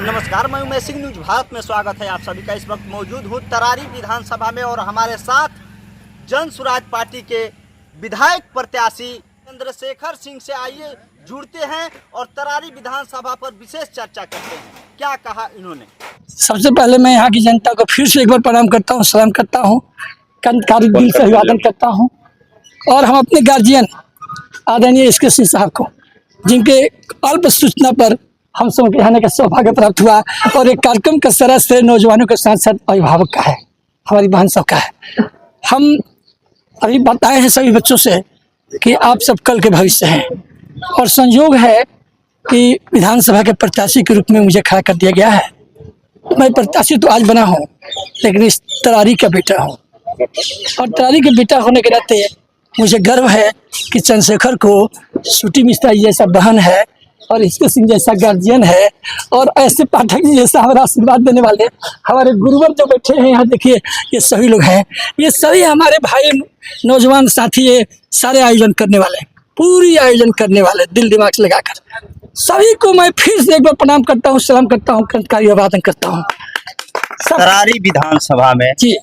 नमस्कार, मैं उमेश सिंह, न्यूज भारत में स्वागत है आप सभी का। इस वक्त मौजूद हूँ तरारी विधानसभा में और हमारे साथ जन सुराज पार्टी के विधायक प्रत्याशी चंद्रशेखर सिंह से आइए जुड़ते हैं और तरारी विधानसभा पर विशेष चर्चा करते हैं। क्या कहा इन्होंने। सबसे पहले मैं यहाँ की जनता को फिर से एक बार प्रणाम करता हूँ, सलाम करता हूँ, कंदकारी दिल से अभिवादन करता हूँ। और हम अपने गार्जियन आदरणीय SK सिंह साहब को, जिनके अल्प सूचना पर हम सब के आने का सौभाग्य प्राप्त हुआ और एक कार्यक्रम का सरस से नौजवानों के साथ साथ अभिभावक का है, हमारी बहन सब का है। हम अभी बताए हैं सभी बच्चों से कि आप सब कल के भविष्य हैं और संयोग है कि विधानसभा के प्रत्याशी के रूप में मुझे खड़ा कर दिया गया है। मैं प्रत्याशी तो आज बना हूँ, लेकिन इस तरारी का बेटा हूँ और तरारी के बेटा होने के नाते मुझे गर्व है कि चंद्रशेखर को सूटी मिश्रा जैसा बहन है और SK सिंह जैसा गार्जियन है और ऐसे पाठक जी जैसा हमारा आशीर्वाद देने वाले हमारे गुरुवर जो बैठे हैं यहाँ देखिए, ये सभी लोग हैं, ये सभी हमारे भाई नौजवान साथी, ये सारे आयोजन करने वाले, पूरी आयोजन करने वाले दिल दिमाग से लगाकर सभी को मैं फिर से एक बार प्रणाम करता हूँ, सलाम करता हूँ, कंदकारी अभिवादन करता हूँ। तरारी विधानसभा में जी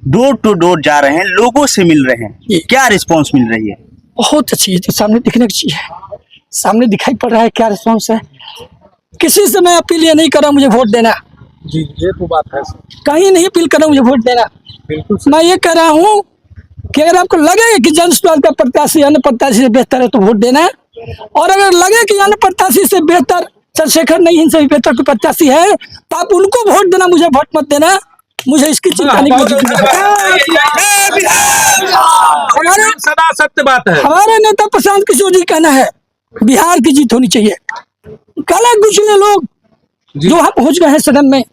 डोर टू डोर जा रहे हैं, लोगों से मिल रहे हैं, क्या रिस्पांस मिल रही है। बहुत अच्छी है, तो सामने दिखने की चीज है, सामने दिखाई पड़ रहा है क्या रिस्पॉन्स है। किसी से मैं अपील ये नहीं कर रहा हूँ मुझे वोट देना, जी ये तो बात है, कहीं नहीं अपील कर रहा हूँ मुझे वोट देना। बिल्कुल मैं ये कह रहा हूँ कि अगर आपको लगे कि जन सुराज का प्रत्याशी अन्य प्रत्याशी से बेहतर है तो वोट देना, और अगर लगे कि अन्य प्रत्याशी से बेहतर चंद्रशेखर नहीं, इनसे भी बेहतर कोई प्रत्याशी है तो आप उनको वोट देना, मुझे वोट मत देना। मुझे इसकी चिंता नहीं। सदा सत्य बात है। हमारे नेता प्रशांत किशोर जी कहना है बिहार की जीत होनी चाहिए। काले गुचले लोग जो हम पहुंच गए हैं सदन में,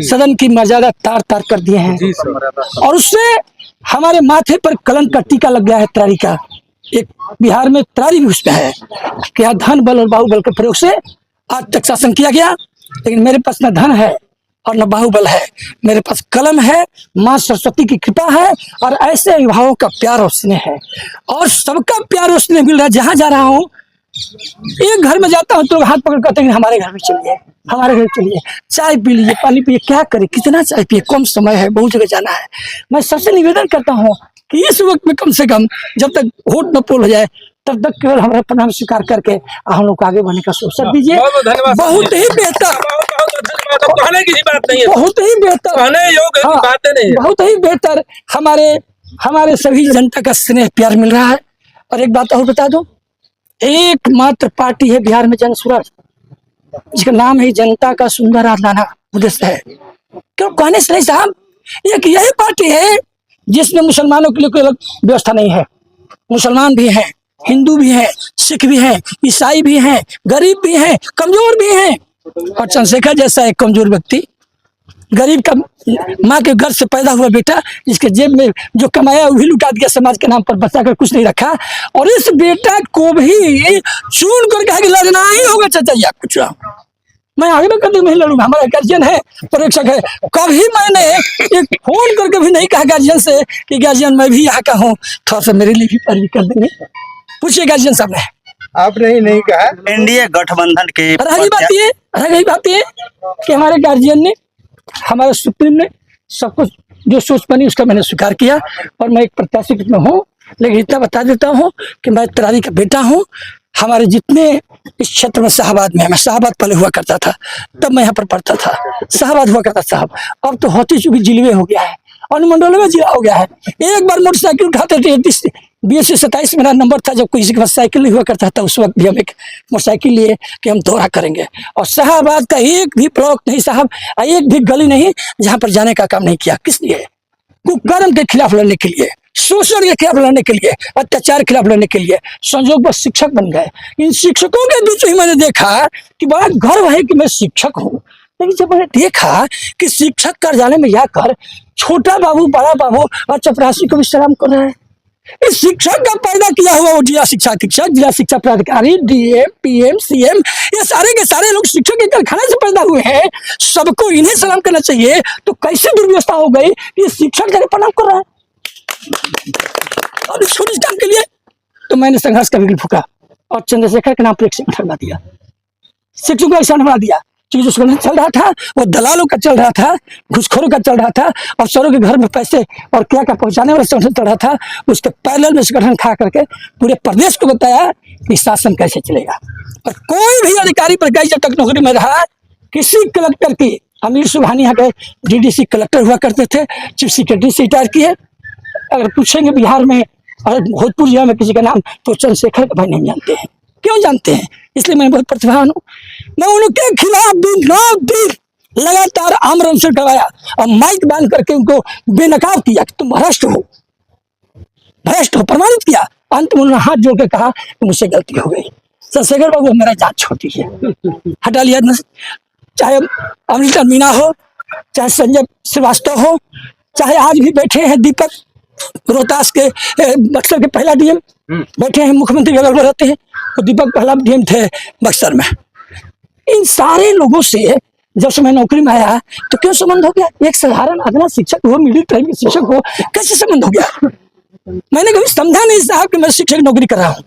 सदन की मर्यादा तार तार कर दिए हैं जी सर। और उससे हमारे माथे पर कलंक का टीका लग गया है तरारी का। एक बिहार में तरारी भी उसमें है कि यहाँ धन बल और बाहुबल के प्रयोग से आज तक शासन किया गया, लेकिन मेरे पास न धन है और न बाहुबल है, मेरे पास कलम है, माँ सरस्वती की कृपा है और ऐसे अभिभावकों का प्यार और स्नेह है और सबका प्यार और स्नेह मिल रहा है। जहाँ जा रहा हूँ, एक घर में जाता हूँ तो हाथ पकड़ कहते हैं हमारे घर में चलिए, हमारे घर चलिए, चाय पी लीजिए, पानी पिए, क्या करे, कितना चाय पिए, कम समय है, बहुत जगह जाना है। मैं सबसे निवेदन करता हूँ कि इस वक्त में कम से कम जब तक वोट न पोल हो जाए तब तक केवल हमारा प्रणाम स्वीकार करके हम लोग आगे बढ़ने का अवसर दीजिए। बहुत ही बेहतर, कहने की बात नहीं है, बहुत ही बेहतर, कहने योग्य बातें नहीं है। बहुत ही बेहतर हमारे सभी जनता का स्नेह प्यार मिल रहा है। और एक बात और बता दूं, एकमात्र पार्टी है बिहार में जन सुराज, जिसका नाम है जनता का सुंदर आराधना उद्देश्य है। क्यों कहने से नहीं साहब, एक यही पार्टी है जिसमें मुसलमानों के लिए कोई अलग व्यवस्था नहीं है। मुसलमान भी हैं, हिंदू भी हैं, सिख भी हैं, ईसाई भी हैं, गरीब भी हैं, कमजोर भी हैं। और चंद्रशेखर जैसा एक कमजोर व्यक्ति, गरीब का माँ के घर से पैदा हुआ बेटा, जिसके जेब में जो कमाया वही लुटा दिया, समाज के नाम पर बचा कर कुछ नहीं रखा, और इस बेटा को भी चुन कर कहा कि लड़ना ही होगा चाचा जी, कुछ मैं आगे में कभी नहीं लड़ूंगा, हमारा गार्जियन है, परीक्षक है। कभी मैंने एक फोन करके भी नहीं कहा गार्जियन से कि गार्जियन मैं भी यहाँ का हूँ, थोड़ा सा मेरे लिए भी पैरवी कर देंगे, पूछिए गार्जियन साहब ने। आपने ही नहीं कहा। एनडीए गठबंधन के रही बात ये कि हमारे गार्जियन ने, हमारे सुप्रीम ने सब कुछ जो सोच बनी उसका मैंने स्वीकार किया और मैं एक प्रत्याशी के रूप में हूँ। लेकिन इतना बता देता हूँ कि मैं तरारी का बेटा हूँ। हमारे जितने इस क्षेत्र में शाहबाद में, मैं शाहबाद पहले हुआ करता था, तब मैं यहाँ पर पढ़ता था, शाहबाद हुआ करता साहब, अब तो होती चुकी जिले हो गया है, अनुमंडल में जिला हो गया है। एक बार मोटरसाइकिल उठाते थे, 20 से 27 मेरा नंबर था, जब किसी के पास साइकिल नहीं हुआ करता था, उस वक्त भी हम एक मोटरसाइकिल लिए कि हम दौरा करेंगे। और शाहबाद का एक भी ब्लॉक नहीं साहब, एक भी गली नहीं जहाँ पर जाने का काम नहीं किया। किस लिए? कुकर्म के खिलाफ लड़ने के लिए, शोषण के खिलाफ लड़ने के लिए, अत्याचार के खिलाफ लड़ने के लिए। संजोग बस शिक्षक बन गए। इन शिक्षकों के बीच ही मैंने देखा कि बड़ा गर्व है कि मैं शिक्षक हूँ। लेकिन जब मैंने देखा कि शिक्षक कार्यालय में जाकर छोटा बाबू, बड़ा बाबू और चपरासी को भी सलाम कर रहा है, इस शिक्षक का पैदा किया हुआ वो जिला शिक्षा अधीक्षक, जिला शिक्षा प्राधिकारी, DM, PM, CM, ये सारे के सारे लोग शिक्षक के कारखाने से पैदा हुए हैं, सबको इन्हें सलाम करना चाहिए। तो कैसे दुर्व्यवस्था हो गई कि शिक्षक जाके प्रणाम कर रहा है और इस काम के लिए। तो मैंने संघर्ष का बिगुल फूका और चंद्रशेखर के नाम पर एक संगठन बना दिया, शिक्षकों का संगठन बना दिया। चूंकि जो संगठन चल रहा था वो दलालों का चल रहा था, घुसखोरों का चल रहा था, अफसरों के घर में पैसे और क्या क्या पहुंचाने वाला संगठन चल रहा था। उसके पैरेलल में संगठन खा करके पूरे प्रदेश को बताया कि शासन कैसे चलेगा। और कोई भी अधिकारी पर गई जब तक नौकरी में रहा, किसी कलेक्टर की, अमीर सुबहानी यहाँ के डीडीसी कलेक्टर हुआ करते थे, चीफ सेक्रेटरी से रिटायर किए। अगर पूछेंगे बिहार में और भोजपुर जिला में किसी का नाम तो चंद्रशेखर का भाई नहीं जानते हैं। क्यों जानते हैं? इसलिए मैं बहुत प्रतिभावान हूँ। मैं उनके खिलाफ दिन रात दिन लगातार आमरण से करवाया और माइक बांध करके उनको बेनकाब किया कि तुम भ्रष्ट हो, प्रमाणित किया। अंत में उन्होंने हाथ जोड़ के कहा कि मुझसे गलती हो गई। चंद्रशेखर बाबू मेरा जांच छोटी है, हटा लिया न, चाहे अमृता मीना हो, चाहे संजय श्रीवास्तव हो, चाहे आज भी बैठे हैं दीपक रोहतास के बक्सर के पहला डीएम बैठे हैं, मुख्यमंत्री के बगल रहते हैं, तो दीपक पहला डीएम थे बक्सर में। इन सारे लोगों से जब से मैं नौकरी में आया तो क्यों संबंध हो गया? एक साधारण अदना शिक्षक हो, मिडिल टाइप के शिक्षक हो, कैसे संबंध हो गया? मैंने कभी समझा नहीं साहब कि मैं शिक्षक नौकरी कर रहा हूँ।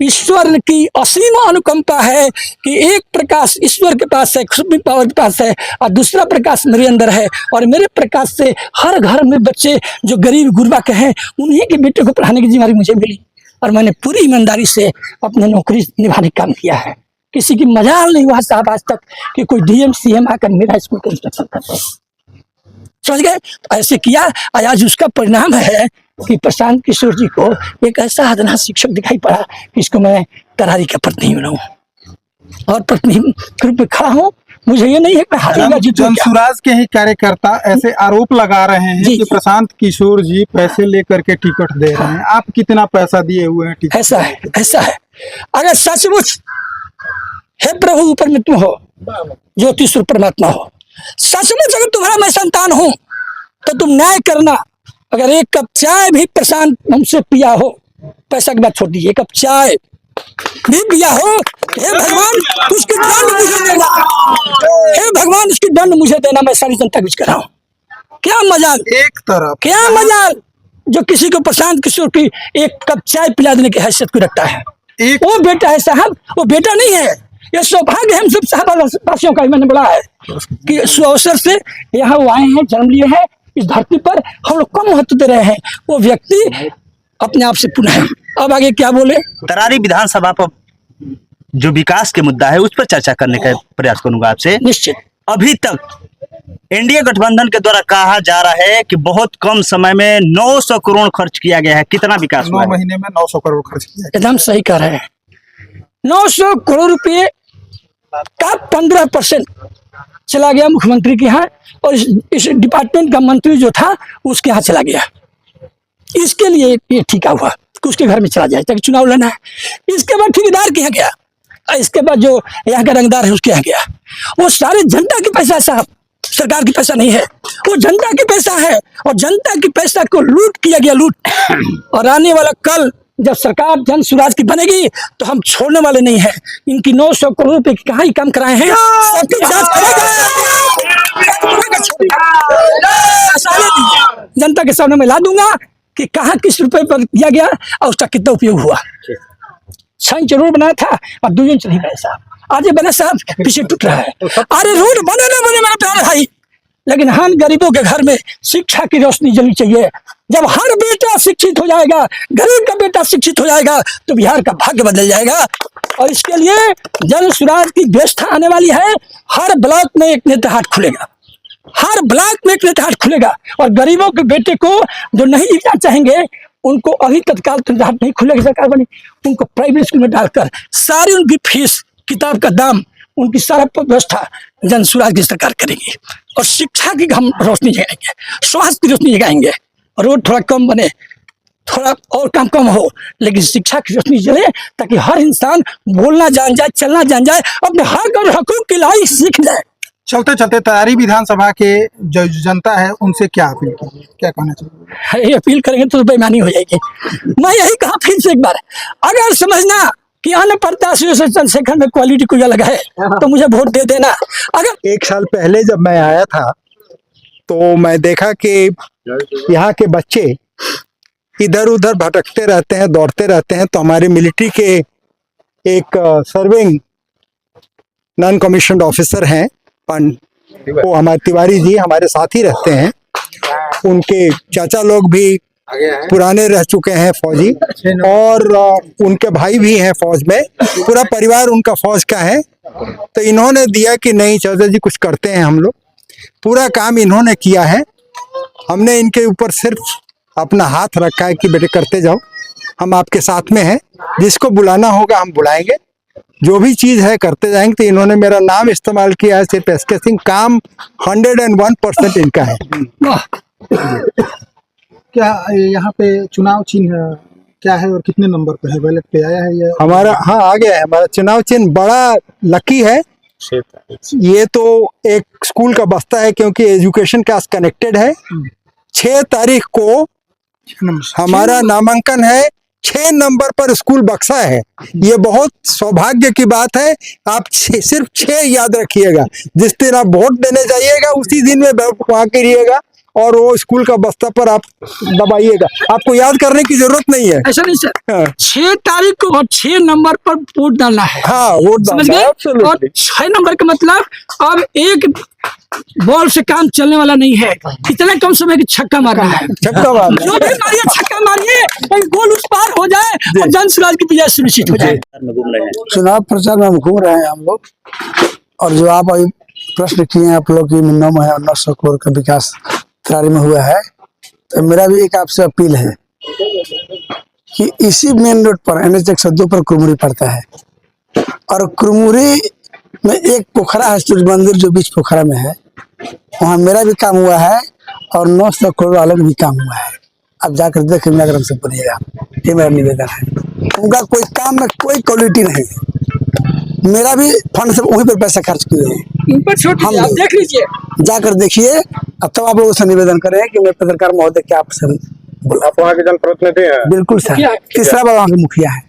ईश्वर की असीम अनुकंपा है कि एक प्रकाश ईश्वर के पास है, खुद पावर के पास है, और दूसरा प्रकाश मेरे अंदर है। और मेरे प्रकाश से हर घर में बच्चे जो गरीब गुरबा के हैं उन्हीं के बेटे को पढ़ाने की जिम्मेदारी मुझे मिली, और मैंने पूरी ईमानदारी से अपनी नौकरी निभाने का काम किया है। किसी की मजाल नहीं हुआ साहब आज तक कि कोई डीएम सीएम आकर मेरा स्कूल का इंस्ट्रक्शन करते, समझ गए? तो ऐसे किया, आज उसका परिणाम है कि प्रशांत किशोर जी को एक ऐसा अदना शिक्षक दिखाई पड़ा कि इसको मैं तरारी का प्रतिनिधि बनाऊं और प्रतिनिधि के रूप में खड़ा हूं। मुझे ये नहीं है कि हारेगा जीतूंगा। जनसुराज के ही कार्यकर्ता ऐसे आरोप लगा रहे हैं कि प्रशांत किशोर जी पैसे लेकर के टिकट दे रहे हैं। आप कितना पैसा दिए हुए हैं टिकट? ऐसा है, ऐसा है। अगर सचमुच हे प्रभु ऊपर में तुम हो, ज्योतिष परमात्मा हो, सचमुच अगर तुम्हारा मैं संतान हूं तो तुम न्याय करना। अगर एक कप चाय भी प्रशांत हमसे पिया हो, पैसा की बात छोड़ दीजिए, एक कप चाय भी पिया हो, हे भगवान उसकी दंड मुझे देना, हे भगवान उसकी दंड मुझे देना, मैं सारी जनता बीच कर रहा हूँ। क्या मजाल, एक तरफ क्या मजाल जो किसी को प्रशांत किशोर की एक कप चाय पिला देने की हैसियत को रखता है। वो बेटा है साहब, वो बेटा नहीं है। ये सौभाग्य हम सब साहबावासियों का मैंने बोला है कि अवसर से यहाँ वो आए हैं, जन्म लिए हैं इस धरती पर, हम लोग कम महत्व दे रहे हैं। वो व्यक्ति अपने आप से पुनः, अब आगे क्या बोले? तरारी विधानसभा पर जो विकास के मुद्दा है उस पर चर्चा करने का प्रयास करूंगा आपसे। निश्चित। अभी तक एनडीए गठबंधन के द्वारा कहा जा रहा है कि बहुत कम समय में 900 करोड़ खर्च किया गया है। कितना विकास हुआ? 9 महीने में 900 करोड़ खर्च किया। एकदम सही कह रहे हैं। 900 करोड़ रुपए का 15% चला गया मुख्यमंत्री के यहाँ, और इस डिपार्टमेंट का मंत्री जो था उसके यहाँ चला गया। इसके लिए ये ठीका हुआ कि उसके घर में चला जाए ताकि चुनाव लड़ना है। इसके बाद ठेकेदार के यहाँ गया, इसके बाद जो यहाँ का रंगदार है उसके यहाँ गया। वो सारे जनता की पैसा साहब, सरकार की पैसा नहीं है, वो जनता की पैसा है, और जनता की पैसा को लूट किया गया, लूट। और आने वाला कल जब सरकार जन सुराज की बनेगी तो हम छोड़ने वाले नहीं हैं। इनकी 900 करोड़ रुपए की कहाँ ही काम कराए हैं, जनता के सामने मैं ला दूंगा कि कहाँ किस रुपए पर दिया गया और उसका कितना उपयोग हुआ। 6 इंच रोड बनाया था और 2 इंच नहीं बना साहब, आज ये बना साहब पीछे टूट रहा है। अरे रोड बने ना बने मेरे प्यारे भाई, लेकिन हम गरीबों के घर में शिक्षा की रोशनी जलनी चाहिए। जब हर बेटा शिक्षित हो जाएगा, गरीब का बेटा शिक्षित हो जाएगा तो बिहार का भाग्य बदल जाएगा। और इसके लिए जन सुराज की व्यवस्था आने वाली है। हर ब्लॉक में एक नेतृहाट खुलेगा, हर ब्लॉक में एक नेतृहाट खुलेगा, और गरीबों के बेटे को जो नहीं लिखना चाहेंगे उनको अभी तत्काल नेतृहाट नहीं खुलेगा, सरकार बनी उनको प्राइवेट स्कूल में डालकर सारी उनकी फीस, किताब का दाम, उनकी सारा व्यवस्था जन सुराज की सरकार करेगी। और शिक्षा की हम रोशनी जगाएंगे, स्वास्थ्य की रोशनी जगाएंगे। रोड थोड़ा कम बने, थोड़ा और काम कम हो, लेकिन शिक्षा की रोशनी जले ताकि हर इंसान बोलना जान जाए, चलना जान जाए, अपने हक और हकूक की लड़ाई सीख जाए। चलते चलते तरारी विधानसभा के जो जनता है उनसे क्या अपील की, क्या कहना चाहिए? ये अपील करेंगे तो बेईमानी हो जाएगी। मैं यही कहा फिर से एक बार, अगर समझना कि अन्य प्रत्याशियों से चंद्रशेखर में क्वालिटी कोई अलग है तो मुझे वोट दे देना। अगर 1 साल पहले जब मैं आया था तो मैं देखा कि यहाँ के बच्चे इधर उधर भटकते रहते हैं, दौड़ते रहते हैं। तो हमारे मिलिट्री के एक सर्विंग नॉन कमीशन्ड ऑफिसर हैं, वो हमारे तिवारी जी हमारे साथ ही रहते हैं। उनके चाचा लोग भी पुराने रह चुके हैं फौजी, और उनके भाई भी हैं फौज में। पूरा परिवार उनका फौज का है। तो इन्होंने दिया कि नहीं चौधरी जी कुछ करते हैं हम लोग। पूरा काम इन्होंने किया है। हमने इनके ऊपर सिर्फ अपना हाथ रखा है कि बेटे करते जाओ, हम आपके साथ में हैं। जिसको बुलाना होगा हम बुलाएंगे, जो भी चीज है करते जाएंगे। तो इन्होंने मेरा नाम इस्तेमाल किया है सिर्फ एसके सिंह। काम 101% इनका है। क्या यहाँ पे चुनाव चिन्ह क्या है और कितने नंबर पे है? बैलेट पे आया है या हमारा? हाँ आ गया है हमारा चुनाव चिन्ह। बड़ा लकी है ये तो। एक स्कूल का बस्ता है क्योंकि एजुकेशन क्लास कनेक्टेड है। 6 तारीख को हमारा नामांकन है। 6 नंबर पर स्कूल बक्सा है। ये बहुत सौभाग्य की बात है। आप सिर्फ 6 याद रखिएगा। जिस दिन आप वोट देने जाइएगा उसी दिन में वहां करिएगा और वो स्कूल का बस्ता पर आप दबाइएगा। आपको याद करने की जरूरत नहीं है। ऐसा नहीं सर। हाँ। 6 तारीख को और 6 नंबर पर वोट डालना है। हाँ वोट समझ डालना है, गए? absolutely। और 6 नंबर का मतलब अब एक बॉल से काम चलने वाला नहीं है। इतने कम समय की छक्का मारना है। छक्का मारना जो भी मारिए छक्का मारिए, कोई गोल उस पार हो जाए और जन स्वराज की विजय सुनिश्चित हो जाए। चुनाव प्रचार में हम घूम रहे हैं हम लोग। और जो आप अभी प्रश्न किए हैं आप लोग की 9 है और 900 करोड़ का विकास तरारी में हुआ है, तो मेरा भी एक आपसे अपील है कि इसी मेन रोड पर NH 102 पर कुरमुरी पड़ता है और कुरमुरी में एक पोखरा है, सूर्य मंदिर जो बीच पोखरा में है, वहाँ मेरा भी काम हुआ है और 900 करोड़ वालों का भी काम हुआ है। आप जाकर देखेंगे अगर हमसे बोलिएगा, ये मेरा निवेदन है। उनका कोई काम में कोई क्वालिटी नहीं है। मेरा भी फंड से वहीं पर पैसा खर्च किए हैं। इन पर छोड़ दीजिए, आप देख लीजिए। जाकर देखिए, अब तब आप लोगों से निवेदन करें कि मैं पत्रकार महोदय क्या आपसे आप वहाँ के जनप्रतिनिधि हैं? बिल्कुल सर। तीसरा बार वहाँ के मुखिया है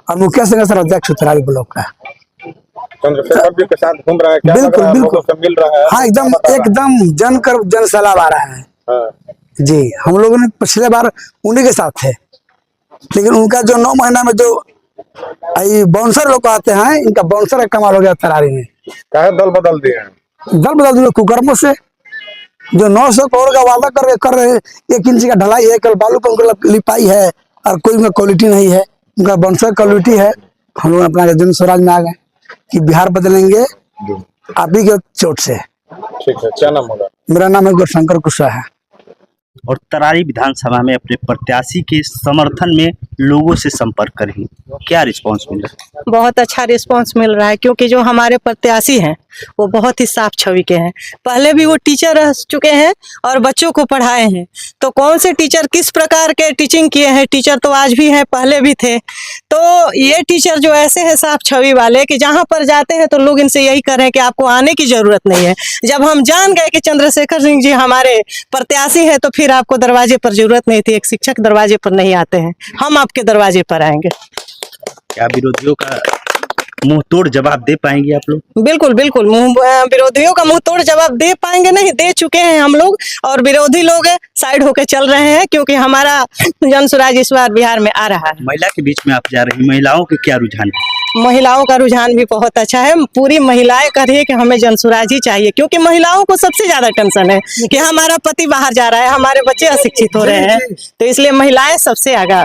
और मुखिया संघ सर अध्यक्ष उत्तरारी ब्लॉक का। चंद्रशेखर जी के साथ घूम रहा है, क्या लग बिल्कुल रहा है? बिल्कुल लोगों से मिल रहा है? हाँ एकदम जन सैलाब आ रहा है। हाँ। जी हम लोगों ने पिछले बार उन्हीं के साथ थे, लेकिन उनका जो 9 महीना में जो बाउंसर लोग आते हैं, इनका बाउंसर का कमाल हो गया तरारी में। क्या दल बदल दिए हैं? दल बदल दिए कुकर्मों से। जो 900 करोड़ का वादा कर रहे 1 इंच का ढलाई है, कल बालू पर लिपाई है और कोई उनका क्वालिटी नहीं है। उनका बाउंसर क्वालिटी है। हम लोग अपना जन स्वराज में आ गए कि बिहार बदलेंगे आप ही के चोट से। ठीक है, क्या नाम होगा? मेरा नाम है गौरशंकर कुशवाहा है। और तरारी विधानसभा में अपने प्रत्याशी के समर्थन में लोगों से संपर्क करें, क्या रिस्पांस मिला? बहुत अच्छा रिस्पांस मिल रहा है, क्योंकि जो हमारे प्रत्याशी हैं वो बहुत ही साफ छवि के हैं। पहले भी वो टीचर रह चुके हैं और बच्चों को पढ़ाए हैं। तो कौन से टीचर किस प्रकार के टीचिंग किए हैं, टीचर तो आज भी हैं, पहले भी थे। तो ये टीचर जो ऐसे हैं साफ छवि वाले कि जहाँ पर जाते हैं तो लोग इनसे यही कह रहे हैं कि आपको आने की जरूरत नहीं है। जब हम जान गए कि चंद्रशेखर सिंह जी हमारे प्रत्याशी हैं तो फिर आपको दरवाजे पर जरूरत नहीं थी। एक शिक्षक दरवाजे पर नहीं आते हैं, हम आपके दरवाजे पर आएंगे। क्या विरोधियों का मुंह तोड़ जवाब दे पाएंगे आप लोग? बिल्कुल बिल्कुल, विरोधियों का मुंह तोड़ जवाब दे पाएंगे, नहीं दे चुके हैं हम लोग। और विरोधी लोग साइड होके चल रहे हैं, क्योंकि हमारा जन स्वराज इस बार बिहार में आ रहा है। महिला के बीच में आप जा रही, महिलाओं के क्या रुझान है? महिलाओं का रुझान भी बहुत अच्छा है। पूरी महिलाएं कह रही है कि हमें जन स्वराज ही चाहिए, क्योंकि महिलाओं को सबसे ज्यादा टेंशन है कि हमारा पति बाहर जा रहा है, हमारे बच्चे अशिक्षित हो रहे हैं। तो इसलिए महिलाएं सबसे आगे